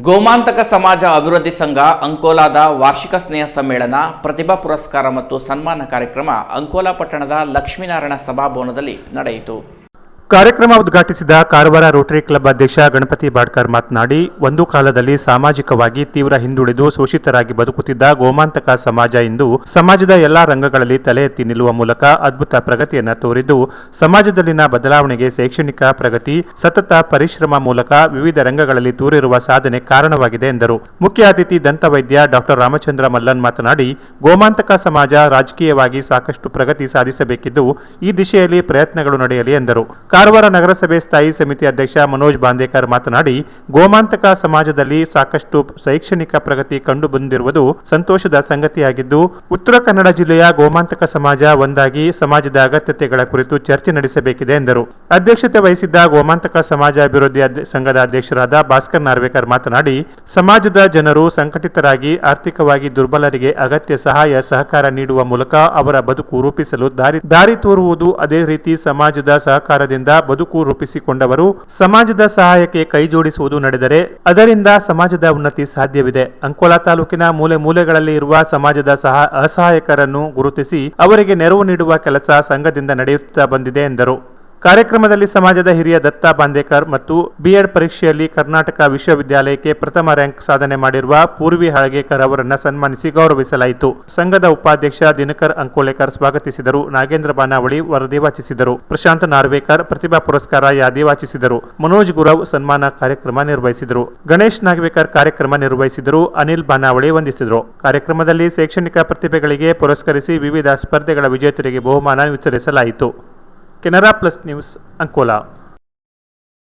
ಗೋಮಾಂತಕ ಸಮಾಜ ಅಭಿವೃದ್ಧಿ ಸಂಘ ಅಂಕೋಲಾದ ವಾರ್ಷಿಕ ಸ್ನೇಹ ಸಮ್ಮೇಳನ, ಪ್ರತಿಭಾ ಪುರಸ್ಕಾರ ಮತ್ತು ಸನ್ಮಾನ ಕಾರ್ಯಕ್ರಮ ಅಂಕೋಲಾ ಪಟ್ಟಣದ ಲಕ್ಷ್ಮೀನಾರಾಯಣ ಸಭಾಭವನದಲ್ಲಿ ನಡೆಯಿತು. ಕಾರ್ಯಕ್ರಮ ಉದ್ಘಾಟಿಸಿದ ಕಾರವಾರ ರೋಟರಿ ಕ್ಲಬ್ ಅಧ್ಯಕ್ಷ ಗಣಪತಿ ಬಾಡ್ಕರ್ ಮಾತನಾಡಿ, ಒಂದು ಕಾಲದಲ್ಲಿ ಸಾಮಾಜಿಕವಾಗಿ ತೀವ್ರ ಹಿಂದುಳಿದು ಶೋಷಿತರಾಗಿ ಬದುಕುತ್ತಿದ್ದ ಗೋಮಾಂತಕ ಸಮಾಜ ಇಂದು ಸಮಾಜದ ಎಲ್ಲಾ ರಂಗಗಳಲ್ಲಿ ತಲೆ ಎತ್ತಿ ನಿಲ್ಲುವ ಮೂಲಕ ಅದ್ಭುತ ಪ್ರಗತಿಯನ್ನು ತೋರಿದ್ದು, ಸಮಾಜದಲ್ಲಿನ ಬದಲಾವಣೆಗೆ ಶೈಕ್ಷಣಿಕ ಪ್ರಗತಿ, ಸತತ ಪರಿಶ್ರಮ ಮೂಲಕ ವಿವಿಧ ರಂಗಗಳಲ್ಲಿ ತೋರಿರುವ ಸಾಧನೆ ಕಾರಣವಾಗಿದೆ ಎಂದರು. ಮುಖ್ಯ ಅತಿಥಿ ದಂತವೈದ್ಯ ಡಾಕ್ಟರ್ ರಾಮಚಂದ್ರ ಮಲ್ಲನ್ ಮಾತನಾಡಿ, ಗೋಮಾಂತಕ ಸಮಾಜ ರಾಜಕೀಯವಾಗಿ ಸಾಕಷ್ಟು ಪ್ರಗತಿ ಸಾಧಿಸಬೇಕಿದ್ದು, ಈ ದಿಶೆಯಲ್ಲಿ ಪ್ರಯತ್ನಗಳು ನಡೆಯಲಿ ಎಂದರು. ಕಾರವಾರ ನಗರಸಭೆ ಸ್ಥಾಯಿ ಸಮಿತಿ ಅಧ್ಯಕ್ಷ ಮನೋಜ್ ಬಾಂದೇಕರ್ ಮಾತನಾಡಿ, ಗೋಮಾಂತಕ ಸಮಾಜದಲ್ಲಿ ಸಾಕಷ್ಟು ಶೈಕ್ಷಣಿಕ ಪ್ರಗತಿ ಕಂಡು ಬಂದಿರುವುದು ಸಂತೋಷದ ಸಂಗತಿಯಾಗಿದ್ದು, ಉತ್ತರ ಕನ್ನಡ ಜಿಲ್ಲೆಯ ಗೋಮಾಂತಕ ಸಮಾಜ ಒಂದಾಗಿ ಸಮಾಜದ ಅಗತ್ಯತೆಗಳ ಕುರಿತು ಚರ್ಚೆ ನಡೆಸಬೇಕಿದೆ ಎಂದರು. ಅಧ್ಯಕ್ಷತೆ ವಹಿಸಿದ್ದ ಗೋಮಾಂತಕ ಸಮಾಜ ಅಭಿವೃದ್ಧಿ ಸಂಘದ ಅಧ್ಯಕ್ಷರಾದ ಭಾಸ್ಕರ್ ನಾರ್ವೇಕರ್ ಮಾತನಾಡಿ, ಸಮಾಜದ ಜನರು ಸಂಘಟಿತರಾಗಿ ಆರ್ಥಿಕವಾಗಿ ದುರ್ಬಲರಿಗೆ ಅಗತ್ಯ ಸಹಾಯ ಸಹಕಾರ ನೀಡುವ ಮೂಲಕ ಅವರ ಬದುಕು ರೂಪಿಸಲು ದಾರಿ ತೋರುವುದು. ಅದೇ ರೀತಿ ಸಮಾಜದ ಸಹಕಾರದಿಂದ ಬದುಕು ರೂಪಿಸಿಕೊಂಡವರು ಸಮಾಜದ ಸಹಾಯಕ್ಕೆ ಕೈ ಜೋಡಿಸುವುದು ನಡೆದರೆ ಅದರಿಂದ ಸಮಾಜದ ಉನ್ನತಿ ಸಾಧ್ಯವಿದೆ. ಅಂಕೋಲಾ ತಾಲೂಕಿನ ಮೂಲೆ ಮೂಲೆಗಳಲ್ಲಿ ಇರುವ ಸಮಾಜದ ಅಸಹಾಯಕರನ್ನು ಗುರುತಿಸಿ ಅವರಿಗೆ ನೆರವು ನೀಡುವ ಕೆಲಸ ಸಂಘದಿಂದ ನಡೆಯುತ್ತಾ ಬಂದಿದೆ ಎಂದರು. ಕಾರ್ಯಕ್ರಮದಲ್ಲಿ ಸಮಾಜದ ಹಿರಿಯ ದತ್ತ ಬಾಂದೇಕರ್ ಮತ್ತು ಬಿಎಡ್ ಪರೀಕ್ಷೆಯಲ್ಲಿ ಕರ್ನಾಟಕ ವಿಶ್ವವಿದ್ಯಾಲಯಕ್ಕೆ ಪ್ರಥಮ ರ್ಯಾಂಕ್ ಸಾಧನೆ ಮಾಡಿರುವ ಪೂರ್ವಿ ಹಳಗೇಕರ್ ಅವರನ್ನು ಸನ್ಮಾನಿಸಿ ಗೌರವಿಸಲಾಯಿತು. ಸಂಘದ ಉಪಾಧ್ಯಕ್ಷ ದಿನಕರ್ ಅಂಕೋಲೇಕರ್ ಸ್ವಾಗತಿಸಿದರು. ನಾಗೇಂದ್ರ ಬಾನಾವಳಿ ವರದಿ ವಾಚಿಸಿದರು. ಪ್ರಶಾಂತ್ ನಾರ್ವೇಕರ್ ಪ್ರತಿಭಾ ಪುರಸ್ಕಾರ ಯಾದಿ ವಾಚಿಸಿದರು. ಮನೋಜ್ ಗುರವ್ ಸನ್ಮಾನ ಕಾರ್ಯಕ್ರಮ ನಿರ್ವಹಿಸಿದರು. ಗಣೇಶ್ ನಾಗವೇಕರ್ ಕಾರ್ಯಕ್ರಮ ನಿರ್ವಹಿಸಿದರು. ಅನಿಲ್ ಬಾನಾವಳಿ ವಂದಿಸಿದರು. ಕಾರ್ಯಕ್ರಮದಲ್ಲಿ ಶೈಕ್ಷಣಿಕ ಪ್ರತಿಭೆಗಳಿಗೆ ಪುರಸ್ಕರಿಸಿ ವಿವಿಧ ಸ್ಪರ್ಧೆಗಳ ವಿಜೇತರಿಗೆ ಬಹುಮಾನ ವಿತರಿಸಲಾಯಿತು. Canara plus news, Ankola.